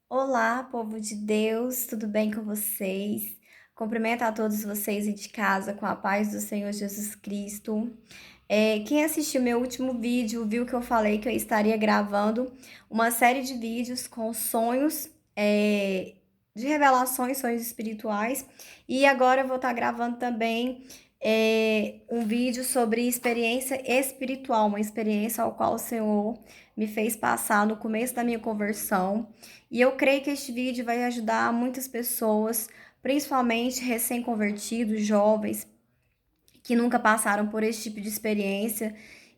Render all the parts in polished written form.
Olá, povo de Deus, tudo bem com vocês? Cumprimento a todos vocês aí de casa com a paz do Senhor Jesus Cristo. Quem assistiu meu último vídeo viu que eu falei que eu estaria gravando uma série de vídeos com sonhos, de revelações, sonhos espirituais. E agora eu vou estar gravando também um vídeo sobre experiência espiritual, uma experiência ao qual o Senhor me fez passar no começo da minha conversão. E eu creio que este vídeo vai ajudar muitas pessoas, principalmente recém-convertidos, jovens, que nunca passaram por esse tipo de experiência.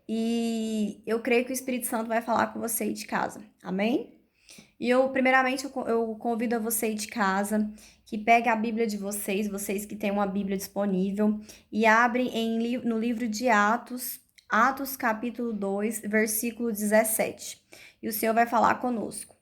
E eu creio que o Espírito Santo vai falar com você aí de casa. Amém? E primeiramente, eu convido a você aí de casa que pegue a Bíblia de vocês, vocês que têm uma Bíblia disponível, e abre no livro de Atos, Atos capítulo 2, versículo 17. E o Senhor vai falar conosco.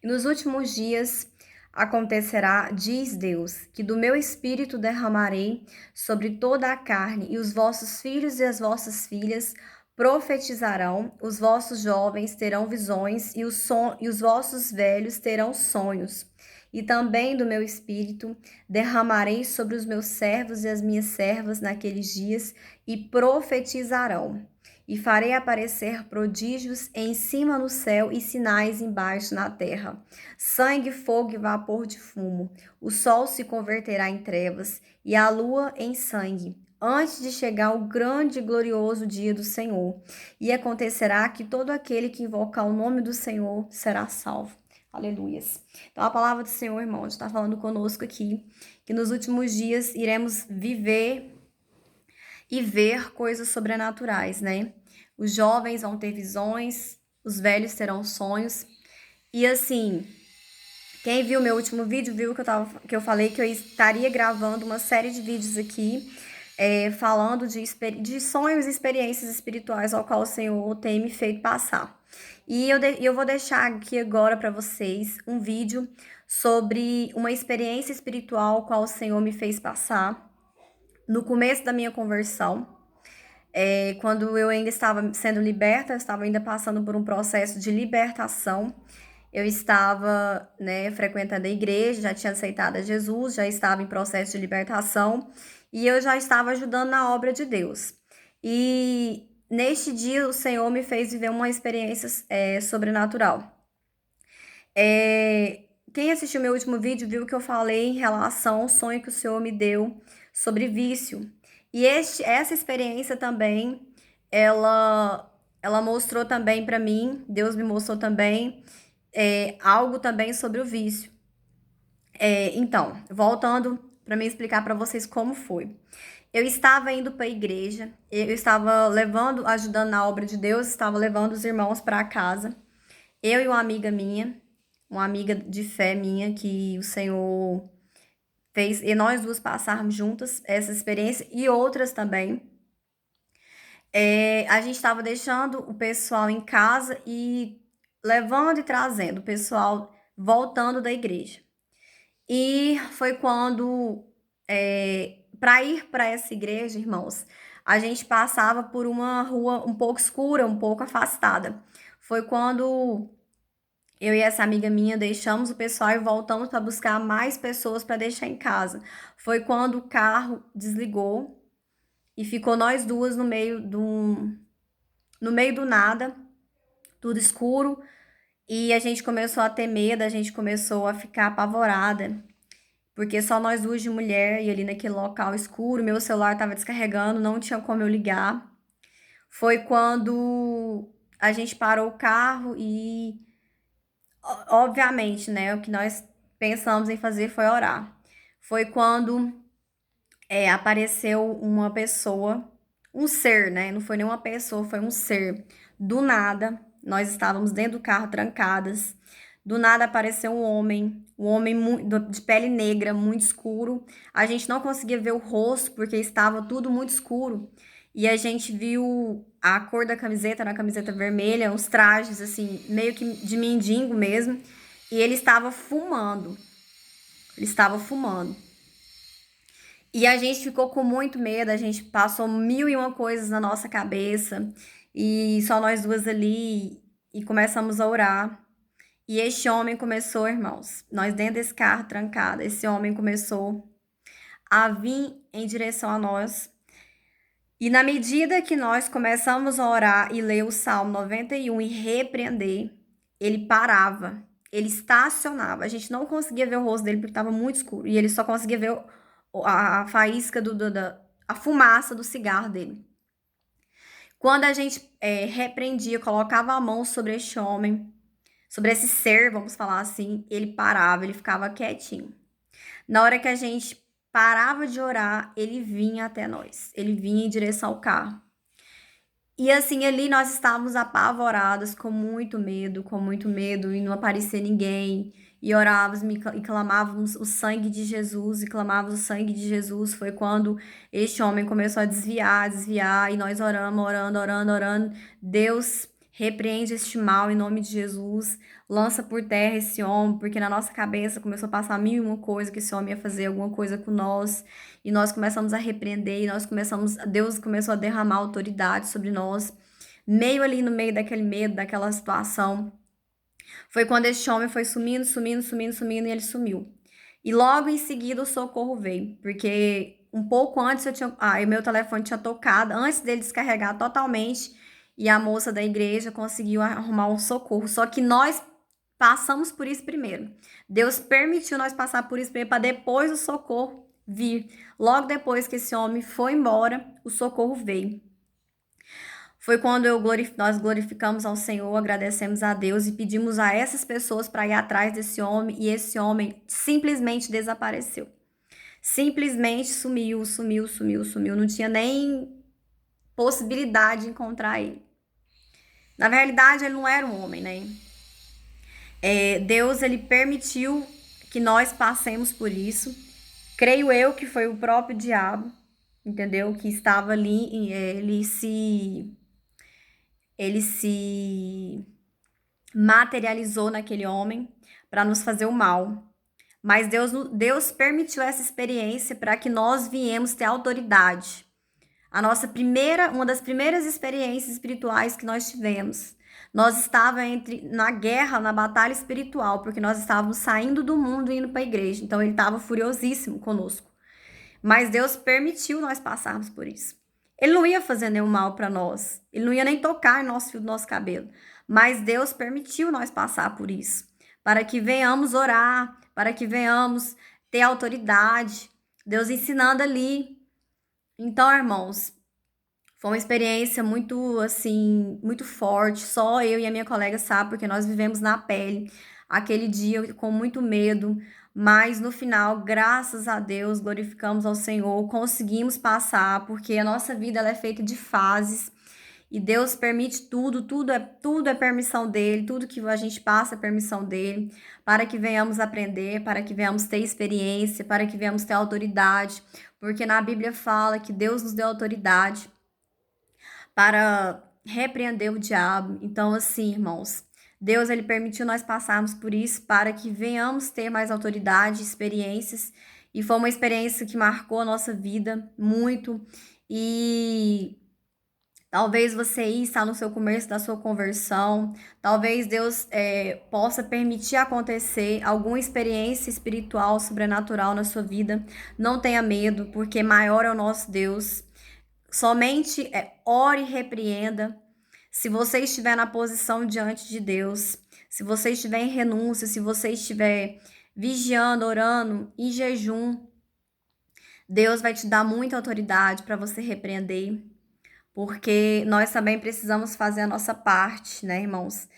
E nos últimos dias acontecerá, diz Deus, que do meu espírito derramarei sobre toda a carne, e os vossos filhos e as vossas filhas profetizarão, os vossos jovens terão visões, e os vossos velhos terão sonhos. E também do meu espírito derramarei sobre os meus servos e as minhas servas naqueles dias, e profetizarão. E farei aparecer prodígios em cima no céu e sinais embaixo na terra: sangue, fogo e vapor de fumo. O sol se converterá em trevas e a lua em sangue, antes de chegar o grande e glorioso dia do Senhor. E acontecerá que todo aquele que invocar o nome do Senhor será salvo. Aleluias. Então, a palavra do Senhor, irmão, está falando conosco aqui, que nos últimos dias iremos viver e ver coisas sobrenaturais, né? Os jovens vão ter visões, os velhos terão sonhos. E assim, quem viu meu último vídeo viu que eu falei que eu estaria gravando uma série de vídeos aqui, falando de sonhos e experiências espirituais ao qual o Senhor tem me feito passar. E eu vou deixar aqui agora para vocês um vídeo sobre uma experiência espiritual ao qual o Senhor me fez passar no começo da minha conversão. Quando eu ainda estava sendo liberta, eu estava ainda passando por um processo de libertação. Eu estava, né, frequentando a igreja, já tinha aceitado a Jesus, já estava em processo de libertação e eu já estava ajudando na obra de Deus. E neste dia o Senhor me fez viver uma experiência sobrenatural. Quem assistiu meu último vídeo viu que eu falei em relação ao sonho que o Senhor me deu sobre vício. E essa experiência também, ela mostrou também para mim, Deus me mostrou também algo também sobre o vício. Então, voltando para me explicar para vocês como foi. Eu estava indo para a igreja, eu estava levando, ajudando na obra de Deus, estava levando os irmãos para casa. Eu e uma amiga de fé minha, que o Senhor fez, e nós duas passarmos juntas essa experiência e outras também. A gente estava deixando o pessoal em casa e levando e trazendo o pessoal voltando da igreja. E foi quando, para ir para essa igreja, irmãos, a gente passava por uma rua um pouco escura, um pouco afastada. Foi quando eu e essa amiga minha deixamos o pessoal e voltamos para buscar mais pessoas para deixar em casa. Foi quando o carro desligou e ficou nós duas no meio do nada, tudo escuro, e a gente começou a ter medo, a gente começou a ficar apavorada, porque só nós duas de mulher e ali naquele local escuro, meu celular estava descarregando, não tinha como eu ligar. Foi quando a gente parou o carro e obviamente, né, o que nós pensamos em fazer foi orar. Foi quando apareceu uma pessoa, um ser, né? Não foi nenhuma pessoa, foi um ser. Do nada, nós estávamos dentro do carro trancadas. Do nada apareceu um homem de pele negra, muito escuro. A gente não conseguia ver o rosto porque estava tudo muito escuro. E a gente viu a cor da camiseta, na camiseta vermelha, os trajes assim, meio que de mendigo mesmo. E ele estava fumando. Ele estava fumando. E a gente ficou com muito medo, a gente passou mil e uma coisas na nossa cabeça, e só nós duas ali, e começamos a orar. E este homem começou, irmãos, nós dentro desse carro trancado, esse homem começou a vir em direção a nós. E na medida que nós começamos a orar e ler o Salmo 91 e repreender, ele parava, ele estacionava. A gente não conseguia ver o rosto dele porque estava muito escuro. E ele só conseguia ver a faísca a fumaça do cigarro dele. Quando a gente repreendia, colocava a mão sobre este homem, sobre esse ser, vamos falar assim, ele parava, ele ficava quietinho. Na hora que a gente parava de orar, ele vinha até nós. Ele vinha em direção ao carro. E assim, ali nós estávamos apavoradas, com muito medo, e não aparecia ninguém. E orávamos e clamávamos o sangue de Jesus, e clamávamos o sangue de Jesus. Foi quando este homem começou a desviar, e nós oramos, orando. Deus repreende este mal em nome de Jesus, lança por terra esse homem, porque na nossa cabeça começou a passar mil e uma coisa que esse homem ia fazer alguma coisa com nós. E nós começamos a repreender, Deus começou a derramar autoridade sobre nós, meio ali no meio daquele medo, daquela situação. Foi quando este homem foi sumindo e ele sumiu. E logo em seguida o socorro veio, porque um pouco antes o meu telefone tinha tocado, antes dele descarregar totalmente, e a moça da igreja conseguiu arrumar um socorro. Só que nós passamos por isso primeiro. Deus permitiu nós passar por isso primeiro para depois o socorro vir. Logo depois que esse homem foi embora, o socorro veio. Foi quando nós glorificamos ao Senhor, agradecemos a Deus e pedimos a essas pessoas para ir atrás desse homem, e esse homem simplesmente desapareceu. Simplesmente sumiu. Não tinha nem possibilidade de encontrar ele. Na realidade, ele não era um homem, né? Deus, ele permitiu que nós passemos por isso. Creio eu que foi o próprio diabo, entendeu? Que estava ali, ele se materializou naquele homem para nos fazer o mal. Mas Deus permitiu essa experiência para que nós viemos ter autoridade. Uma das primeiras experiências espirituais que nós tivemos. Nós estávamos na guerra, na batalha espiritual, porque nós estávamos saindo do mundo e indo para a igreja. Então ele estava furiosíssimo conosco. Mas Deus permitiu nós passarmos por isso. Ele não ia fazer nenhum mal para nós. Ele não ia nem tocar em nosso fio do nosso cabelo. Mas Deus permitiu nós passar por isso. Para que venhamos orar, para que venhamos ter autoridade. Deus ensinando ali. Então, irmãos, foi uma experiência muito, assim, muito forte. Só eu e a minha colega sabem, porque nós vivemos na pele aquele dia com muito medo. Mas no final, graças a Deus, glorificamos ao Senhor, conseguimos passar, porque a nossa vida ela é feita de fases. E Deus permite tudo é permissão dele, tudo que a gente passa é permissão dele, para que venhamos aprender, para que venhamos ter experiência, para que venhamos ter autoridade, porque na Bíblia fala que Deus nos deu autoridade para repreender o diabo. Então, assim, irmãos, Deus ele permitiu nós passarmos por isso para que venhamos ter mais autoridade, experiências, e foi uma experiência que marcou a nossa vida muito. E talvez você está no seu começo da sua conversão, talvez Deus possa permitir acontecer alguma experiência espiritual, sobrenatural na sua vida. Não tenha medo, porque maior é o nosso Deus. Somente ore e repreenda. Se você estiver na posição diante de Deus, se você estiver em renúncia, se você estiver vigiando, orando, em jejum, Deus vai te dar muita autoridade para você repreender, porque nós também precisamos fazer a nossa parte, né, irmãos?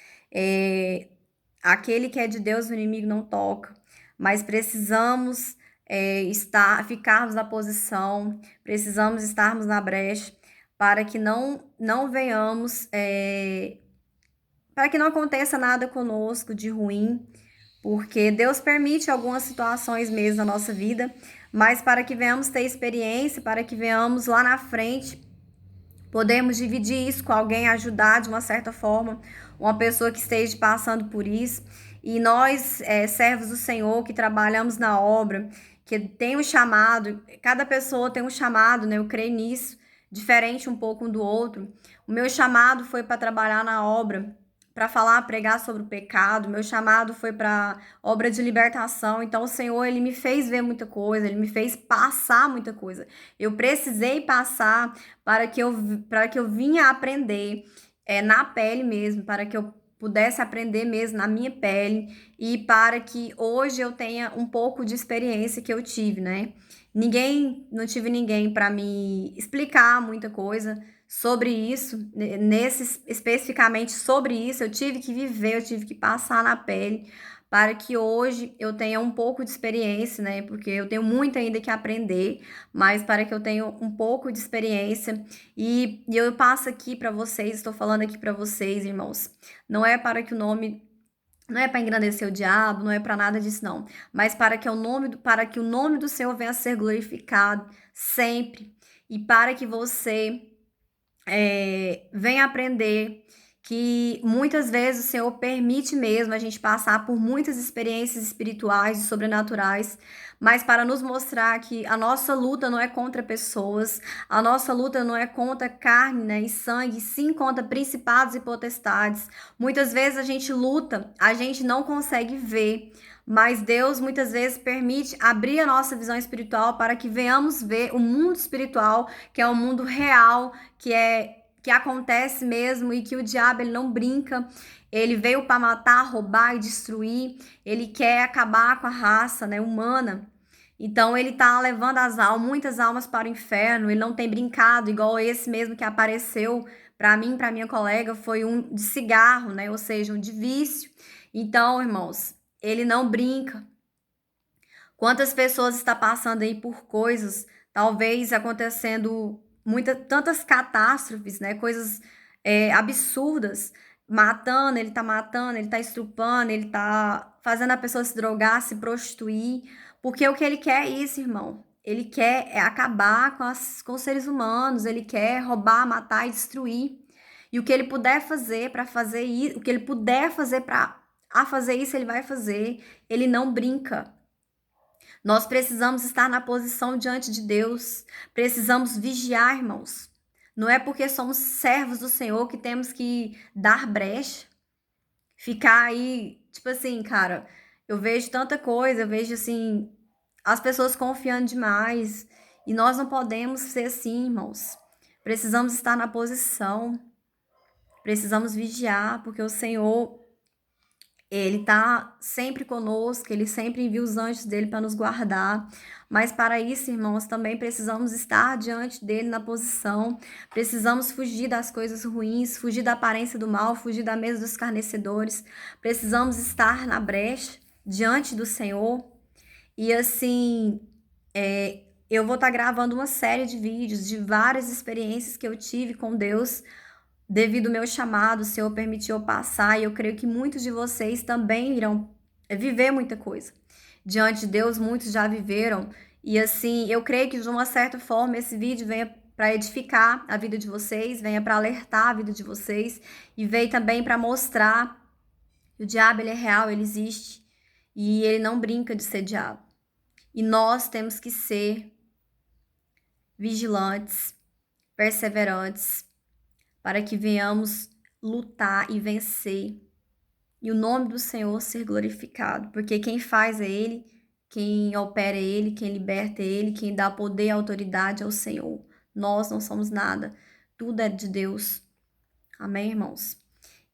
Aquele que é de Deus, o inimigo não toca, mas precisamos ficarmos na posição, precisamos estarmos na brecha para que não venhamos, para que não aconteça nada conosco de ruim, porque Deus permite algumas situações mesmo na nossa vida, mas para que venhamos ter experiência, para que venhamos lá na frente, podemos dividir isso com alguém, ajudar de uma certa forma, uma pessoa que esteja passando por isso. E nós, servos do Senhor, que trabalhamos na obra, que tem um chamado, cada pessoa tem um chamado, né? Eu creio nisso, diferente um pouco um do outro. O meu chamado foi para trabalhar na obra, para falar, pregar sobre o pecado, meu chamado foi para obra de libertação. Então, o Senhor, ele me fez ver muita coisa, ele me fez passar muita coisa. Eu precisei passar para que eu vinha aprender na pele mesmo, para que eu pudesse aprender mesmo na minha pele e para que hoje eu tenha um pouco de experiência que eu tive, né? Não tive ninguém para me explicar muita coisa sobre isso, especificamente sobre isso, eu tive que viver, eu tive que passar na pele para que hoje eu tenha um pouco de experiência, né? Porque eu tenho muito ainda que aprender, mas para que eu tenha um pouco de experiência e eu passo aqui para vocês, estou falando aqui para vocês, irmãos. Não é para que o nome não é para engrandecer o diabo, não é para nada disso não, mas para que o nome do Senhor venha a ser glorificado sempre e para que você venha aprender que muitas vezes o Senhor permite mesmo a gente passar por muitas experiências espirituais e sobrenaturais, mas para nos mostrar que a nossa luta não é contra pessoas, a nossa luta não é contra carne, né, e sangue, sim contra principados e potestades. Muitas vezes a gente luta, a gente não consegue ver, mas Deus muitas vezes permite abrir a nossa visão espiritual para que venhamos ver o mundo espiritual, que é o mundo real, que acontece mesmo e que o diabo ele não brinca. Ele veio para matar, roubar e destruir. Ele quer acabar com a raça, né, humana. Então ele tá levando muitas almas para o inferno. Ele não tem brincado igual esse mesmo que apareceu para mim, para minha colega, foi um de cigarro, né? Ou seja, um de vício. Então, irmãos, ele não brinca. Quantas pessoas está passando aí por coisas, talvez acontecendo tantas catástrofes, né? Coisas absurdas, matando, ele tá estrupando, ele tá fazendo a pessoa se drogar, se prostituir, porque o que ele quer é isso, irmão. Ele quer acabar com os seres humanos, ele quer roubar, matar e destruir. E o que ele puder fazer para fazer isso, o que ele puder fazer para fazer isso, ele vai fazer. Ele não brinca. Nós precisamos estar na posição diante de Deus, precisamos vigiar, irmãos. Não é porque somos servos do Senhor que temos que dar brecha, ficar aí, tipo assim, cara, eu vejo tanta coisa, eu vejo assim, as pessoas confiando demais, e nós não podemos ser assim, irmãos. Precisamos estar na posição, precisamos vigiar, porque o Senhor ele tá sempre conosco, ele sempre envia os anjos dele para nos guardar. Mas para isso, irmãos, também precisamos estar diante dele na posição. Precisamos fugir das coisas ruins, fugir da aparência do mal, fugir da mesa dos escarnecedores. Precisamos estar na brecha diante do Senhor. E assim, eu vou estar gravando uma série de vídeos de várias experiências que eu tive com Deus devido ao meu chamado, o Senhor permitiu eu passar, e eu creio que muitos de vocês também irão viver muita coisa. Diante de Deus, muitos já viveram, e assim, eu creio que de uma certa forma esse vídeo venha para edificar a vida de vocês, venha para alertar a vida de vocês, e veio também para mostrar que o diabo ele é real, ele existe, e ele não brinca de ser diabo. E nós temos que ser vigilantes, perseverantes, para que venhamos lutar e vencer. E o nome do Senhor ser glorificado, porque quem faz é Ele, quem opera é Ele, quem liberta é Ele, quem dá poder e autoridade é o Senhor. Nós não somos nada, tudo é de Deus. Amém, irmãos?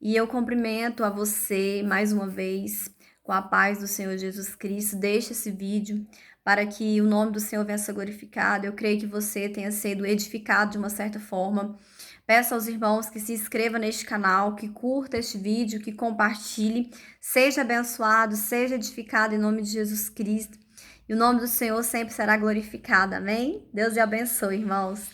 E eu cumprimento a você mais uma vez, com a paz do Senhor Jesus Cristo. Deixe esse vídeo para que o nome do Senhor venha a ser glorificado. Eu creio que você tenha sido edificado de uma certa forma. Peço aos irmãos que se inscrevam neste canal, que curta este vídeo, que compartilhe. Seja abençoado, seja edificado em nome de Jesus Cristo. E o nome do Senhor sempre será glorificado. Amém? Deus te abençoe, irmãos.